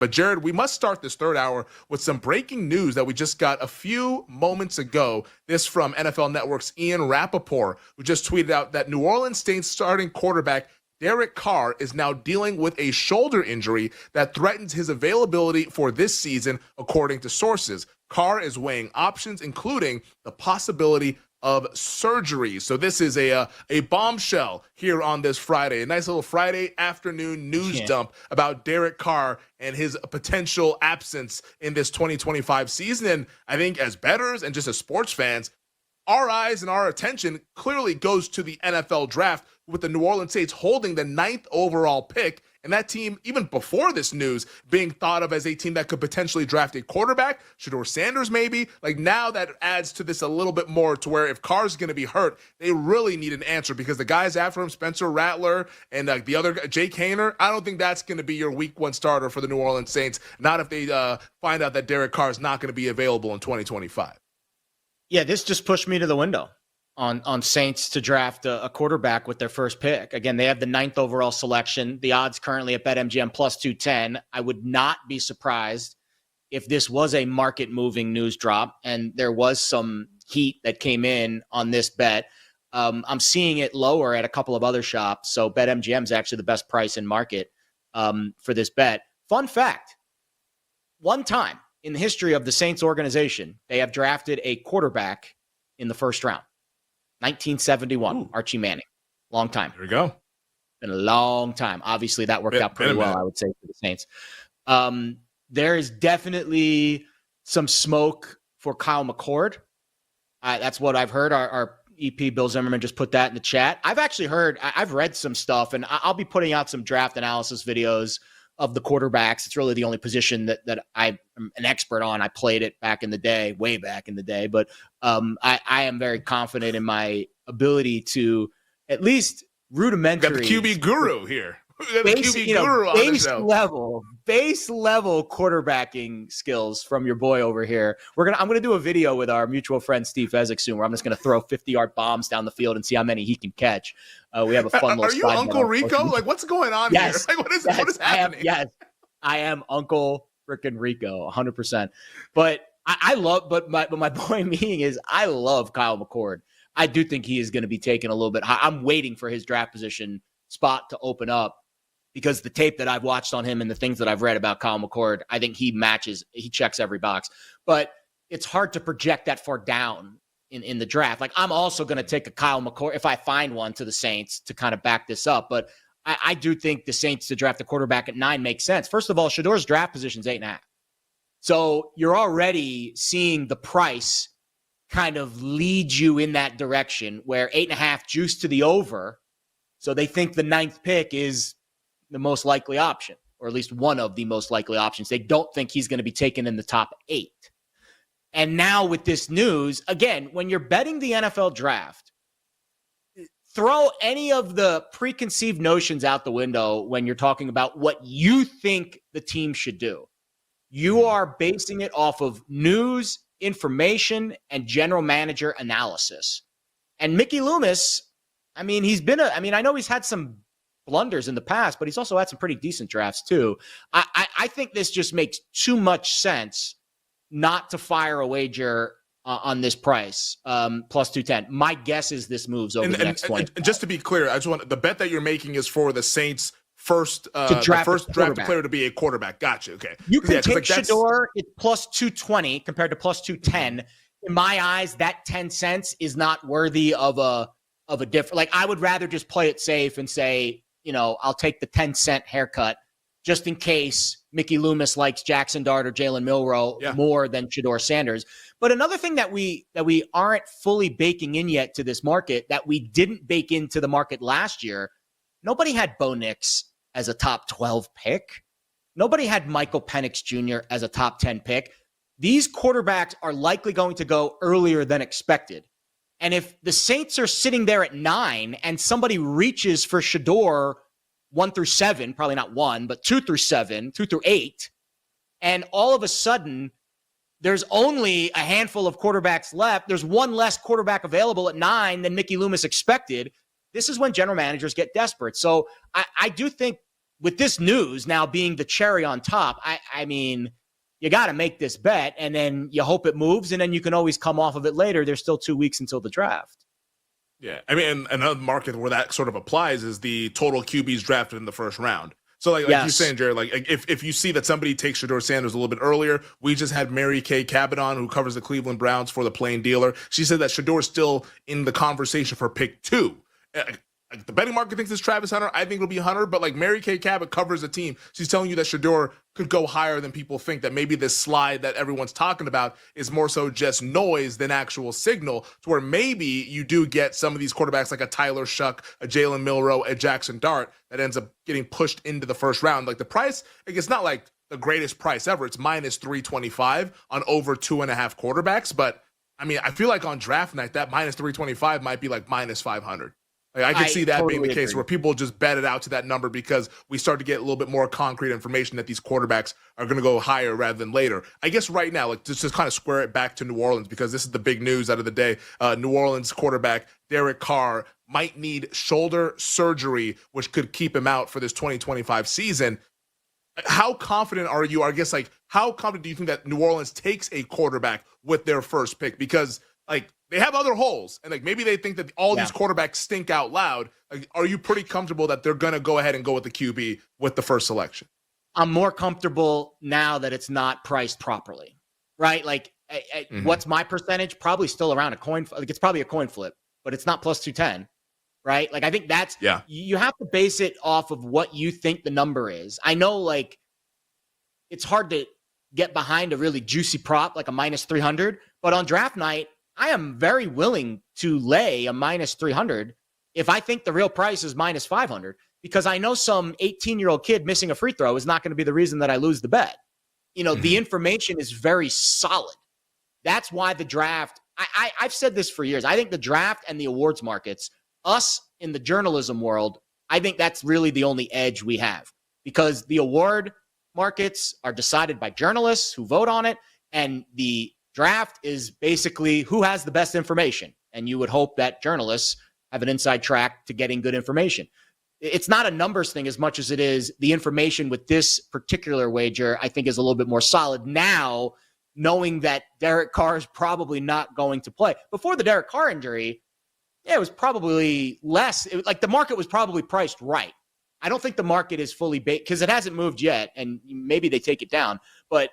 But Jared, we must start this third hour with some breaking news that we just got a few moments ago. This from NFL Network's Ian Rappaport, who just tweeted out that New Orleans Saints starting quarterback Derek Carr is now dealing with a shoulder injury that threatens his availability for this season, according to sources. Carr is weighing options, including the possibility of surgery. So this is a bombshell here on this Friday, a nice little Friday afternoon news dump about Derek Carr and his potential absence in this 2025 season. And I think as bettors and just as sports fans, our eyes and our attention clearly goes to the NFL draft, with the New Orleans Saints holding the 9th overall pick. And that team, even before this news, being thought of as a team that could potentially draft a quarterback, Shedeur Sanders maybe. Like, now that adds to this a little bit more, to where if Carr's going to be hurt, they really need an answer, because the guys after him, Spencer Rattler and the other Jake Haener, I don't think that's going to be your week 1 starter for the New Orleans Saints. Not if they find out that Derek Carr is not going to be available in 2025. Yeah, this just pushed me to the window on Saints to draft a quarterback with their first pick. Again, they have the 9th overall selection. The odds currently at BetMGM plus 210. I would not be surprised if this was a market-moving news drop and there was some heat that came in on this bet. I'm seeing it lower at a couple of other shops, so BetMGM is actually the best price in market for this bet. Fun fact, one time in the history of the Saints organization, they have drafted a quarterback in the first round. 1971, Ooh. Archie Manning. Long time. There we go. Been a long time. Obviously, that worked out pretty well, I would say, for the Saints. There is definitely some smoke for Kyle McCord. That's what I've heard. Our EP, Bill Zimmerman, just put that in the chat. I've read some stuff, and I'll be putting out some draft analysis videos of the quarterbacks. It's really the only position that I'm an expert on. I played it back in the day, way back in the day, but I am very confident in my ability to at least rudimentary. Got the QB guru here. Base level quarterbacking skills from your boy over here. I'm gonna do a video with our mutual friend Steve Fezzik soon, where I'm just gonna throw 50-yard bombs down the field and see how many he can catch. We have a fun little. Are you Uncle Rico? Like, what's going on here? Like, what is happening? I am Uncle freaking Rico, 100%. But I love. But my point being is, I love Kyle McCord. I do think he is going to be taken a little bit high. I'm waiting for his draft position spot to open up, because the tape that I've watched on him and the things that I've read about Kyle McCord, I think he checks every box. But it's hard to project that far down in the draft. Like, I'm also going to take a Kyle McCord, if I find one, to the Saints to kind of back this up. But I do think the Saints to draft a quarterback at 9 makes sense. First of all, Shedeur's draft position is 8.5. So you're already seeing the price kind of lead you in that direction, where 8.5 juice to the over. So they think the 9th pick is the most likely option, or at least one of the most likely options. They don't think he's going to be taken in the top 8. And now with this news, again, when you're betting the NFL draft, throw any of the preconceived notions out the window when you're talking about what you think the team should do. You are basing it off of news, information, and general manager analysis. And Mickey Loomis, I mean, I know he's had some blunders in the past, but he's also had some pretty decent drafts too. I think this just makes too much sense not to fire a wager on this price, plus 210. My guess is this moves over the next 20. And just to be clear, I just want the bet that you're making is for the Saints' first draft player to be a quarterback. Gotcha. Okay. You can take Shedeur. It's plus 220 compared to plus 210. In my eyes, that 10 cents is not worthy of a different. Like, I would rather just play it safe and say, I'll take the 10-cent haircut just in case Mickey Loomis likes Jackson Dart or Jalen Milroe more than Shedeur Sanders. But another thing that we aren't fully baking in yet to this market, that we didn't bake into the market last year, nobody had Bo Nix as a top 12 pick. Nobody had Michael Penix Jr. as a top 10 pick. These quarterbacks are likely going to go earlier than expected. And if the Saints are sitting there at 9 and somebody reaches for Shedeur 1 through 7, probably not 1, but 2 through 7, 2 through 8, and all of a sudden there's only a handful of quarterbacks left, there's one less quarterback available at 9 than Mickey Loomis expected, this is when general managers get desperate. So I do think with this news now being the cherry on top, I mean, you got to make this bet, and then you hope it moves, and then you can always come off of it later. There's still 2 weeks until the draft. Yeah, I mean, another market where that sort of applies is the total QBs drafted in the first round. So, like you're saying, Jared, like if you see that somebody takes Shedeur Sanders a little bit earlier, we just had Mary Kay Cabot on, who covers the Cleveland Browns for the Plain Dealer. She said that Shedeur is still in the conversation for pick 2. Like the betting market thinks it's Travis Hunter. I think it'll be Hunter, but like Mary Kay Cabot covers the team. She's telling you that Shedeur could go higher than people think, that maybe this slide that everyone's talking about is more so just noise than actual signal, to where maybe you do get some of these quarterbacks like a Tyler Shuck, a Jalen Milroe, a Jackson Dart that ends up getting pushed into the first round. Like the price, like it's not like the greatest price ever. It's minus 325 on over 2.5 quarterbacks. But I mean, I feel like on draft night, that minus 325 might be like minus 500. Like I could see that being the case where people just bet it out to that number because we start to get a little bit more concrete information that these quarterbacks are going to go higher rather than later. I guess right now, like just kind of square it back to New Orleans, because this is the big news out of the day. New Orleans quarterback Derek Carr might need shoulder surgery, which could keep him out for this 2025 season. How confident are you? I guess, like, how confident do you think that New Orleans takes a quarterback with their first pick? Because like they have other holes, and like maybe they think that all these quarterbacks stink out loud. Like, are you pretty comfortable that they're going to go ahead and go with the QB with the first selection? I'm more comfortable now that it's not priced properly, right? Like, what's my percentage? Probably still around a coin. Like, it's probably a coin flip, but it's not plus 210, right? Like, I think that's, you have to base it off of what you think the number is. I know, like, it's hard to get behind a really juicy prop like a minus 300, but on draft night, I am very willing to lay a minus 300 if I think the real price is minus 500, because I know some 18-year-old kid missing a free throw is not going to be the reason that I lose the bet. You know, the information is very solid. That's why the draft, I've said this for years. I think the draft and the awards markets, us in the journalism world, I think that's really the only edge we have, because the award markets are decided by journalists who vote on it, and the draft is basically who has the best information. And you would hope that journalists have an inside track to getting good information. It's not a numbers thing as much as it is the information with this particular wager, I think, is a little bit more solid now, knowing that Derek Carr is probably not going to play. Before the Derek Carr injury, it was probably less. Like the market was probably priced right. I don't think the market is fully baked because it hasn't moved yet, and maybe they take it down. But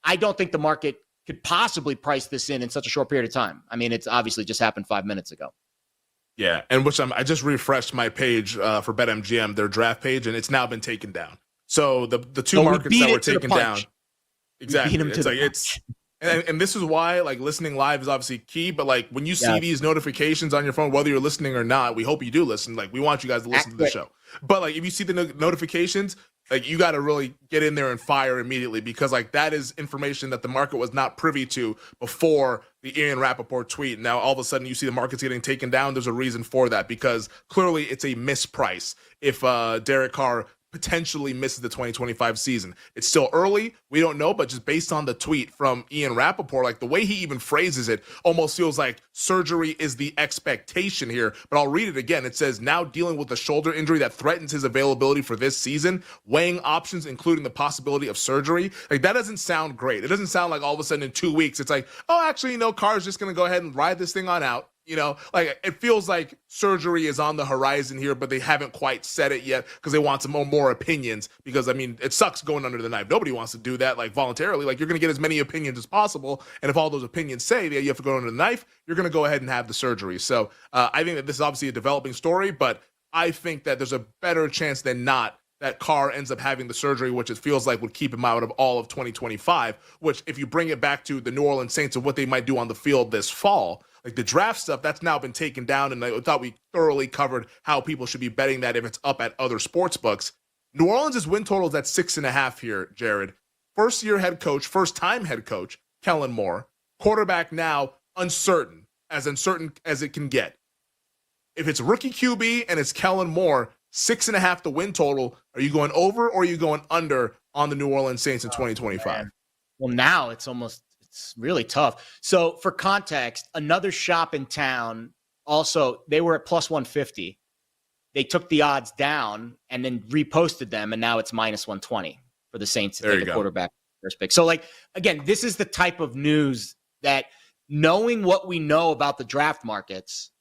I don't think the market could possibly price this in such a short period of time. I mean, it's obviously just happened 5 minutes ago. Yeah, and I just refreshed my page for BetMGM, their draft page, and it's now been taken down. So the two markets that were taken down, exactly. It's like and this is why, like, listening live is obviously key. But like when you see these notifications on your phone, whether you're listening or not, we hope you do listen. Like, we want you guys to listen to the show. But like if you see the notifications, like you got to really get in there and fire immediately, because like that is information that the market was not privy to before the Ian Rappaport tweet. Now all of a sudden you see the market's getting taken down. There's a reason for that, because clearly it's a misprice if Derek Carr potentially misses the 2025 season. It's still early. We don't know, but just based on the tweet from Ian Rappaport, like the way he even phrases it almost feels like surgery is the expectation here. But I'll read it again. It says, now dealing with a shoulder injury that threatens his availability for this season, weighing options, including the possibility of surgery. Like, that doesn't sound great. It doesn't sound like all of a sudden in 2 weeks, it's like, oh, actually, you know, Carr's just going to go ahead and ride this thing on out. You know, like it feels like surgery is on the horizon here, but they haven't quite said it yet because they want some more opinions. Because I mean, it sucks going under the knife. Nobody wants to do that, like, voluntarily. Like, you're going to get as many opinions as possible, and if all those opinions say that you have to go under the knife, you're going to go ahead and have the surgery. So I think that this is obviously a developing story, but I think that there's a better chance than not that Carr ends up having the surgery, which it feels like would keep him out of all of 2025. Which, if you bring it back to the New Orleans Saints and what they might do on the field this fall, like the draft stuff, that's now been taken down, and I thought we thoroughly covered how people should be betting that if it's up at other sports books. New Orleans' win total is at 6.5 here, Jared. First-time head coach, Kellen Moore. Quarterback now, uncertain as it can get. If it's rookie QB and it's Kellen Moore, 6.5 the win total, are you going over or are you going under on the New Orleans Saints in 2025? Well, now it's really tough. So for context, another shop in town, also, they were at plus 150. they took the odds down and then reposted them, and now it's minus 120 for the Saints to take a quarterback first pick. So, like, again, this is the type of news that, knowing what we know about the draft markets,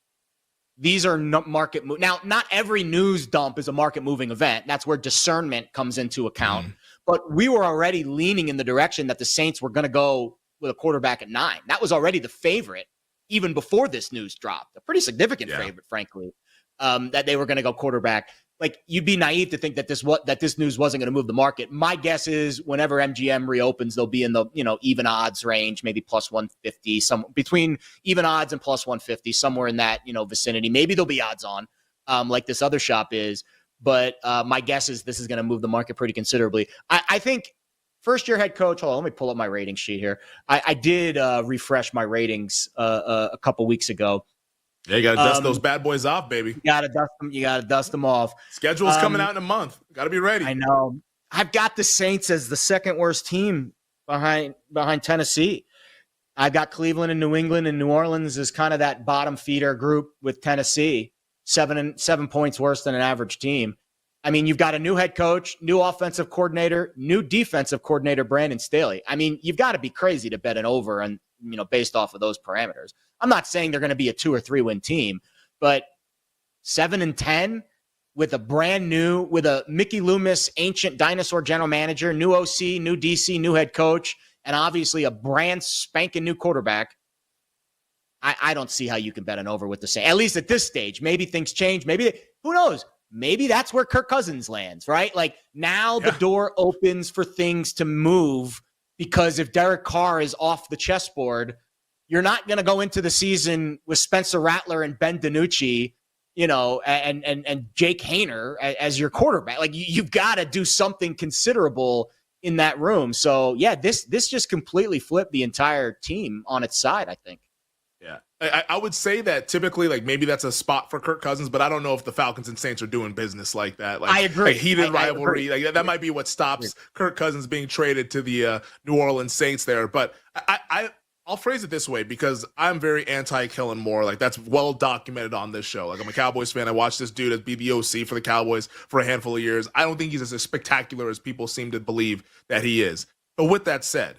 these are market move. Now, not every news dump is a market moving event. That's where discernment comes into account. But we were already leaning in the direction that the Saints were going to go with a quarterback at 9. That was already the favorite even before this news dropped. A pretty significant favorite, frankly, that they were going to go quarterback. Like, you'd be naive to think that this news wasn't going to move the market. My guess is whenever MGM reopens, they'll be in the even odds range, maybe plus 150, some between even odds and plus 150, somewhere in that vicinity. Maybe they'll be odds on, like this other shop is. But my guess is this is going to move the market pretty considerably. I think first-year head coach. Hold on, let me pull up my rating sheet here. I did refresh my ratings a couple weeks ago. Yeah, you got to dust those bad boys off, baby. You got to dust them. You got to dust them off. Schedule's coming out in a month. Got to be ready. I know. I've got the Saints as the second worst team behind Tennessee. I've got Cleveland and New England, and New Orleans is kind of that bottom feeder group with Tennessee. 7 points worse than an average team. I mean, you've got a new head coach, new offensive coordinator, new defensive coordinator, Brandon Staley. I mean, you've got to be crazy to bet an over and based off of those parameters. I'm not saying they're going to be a 2 or 3 win team, but 7-10 with a Mickey Loomis, ancient dinosaur general manager, new OC, new DC, new head coach, and obviously a brand spanking new quarterback. I don't see how you can bet an over with the Saints, at least at this stage. Maybe things change. Who knows? Maybe that's where Kirk Cousins lands, right? Like, now the door opens for things to move, because if Derek Carr is off the chessboard, you're not going to go into the season with Spencer Rattler and Ben DiNucci, and Jake Haener as your quarterback. Like, you've got to do something considerable in that room. So, yeah, this just completely flipped the entire team on its side, I think. Yeah. I would say that typically, like, maybe that's a spot for Kirk Cousins, but I don't know if the Falcons and Saints are doing business like that. Like, I agree. Like heated rivalry. Like, that might be what stops Kirk Cousins being traded to the New Orleans Saints there. But I'll phrase it this way, because I'm very anti-Kellen Moore. Like, that's well documented on this show. Like, I'm a Cowboys fan. I watched this dude be the OC for the Cowboys for a handful of years. I don't think he's as spectacular as people seem to believe that he is. But with that said,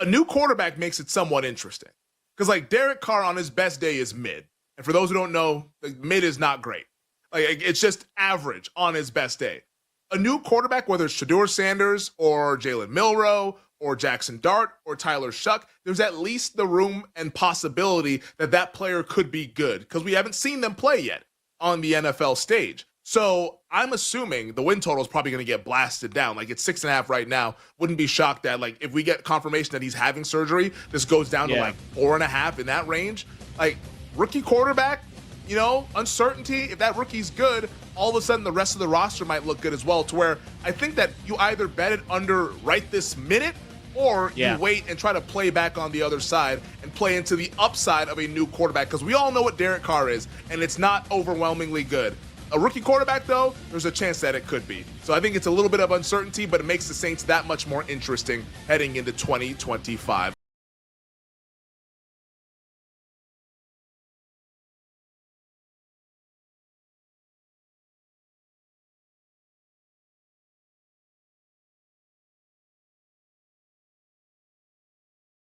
a new quarterback makes it somewhat interesting. Because, like, Derek Carr on his best day is mid. And for those who don't know, like, mid is not great. Like, it's just average on his best day. A new quarterback, whether it's Shedeur Sanders or Jalen Milroe or Jackson Dart or Tyler Shuck, there's at least the room and possibility that that player could be good, because we haven't seen them play yet on the NFL stage. So I'm assuming the win total is probably going to get blasted down. Like, it's 6.5 right now. Wouldn't be shocked that, like, if we get confirmation that he's having surgery, this goes down to like 4.5 in that range. Like, rookie quarterback, uncertainty. If that rookie's good, all of a sudden the rest of the roster might look good as well, to where I think that you either bet it under right this minute, or you wait and try to play back on the other side and play into the upside of a new quarterback, because we all know what Derek Carr is, and it's not overwhelmingly good. A rookie quarterback, though, there's a chance that it could be. So I think it's a little bit of uncertainty, but it makes the Saints that much more interesting heading into 2025.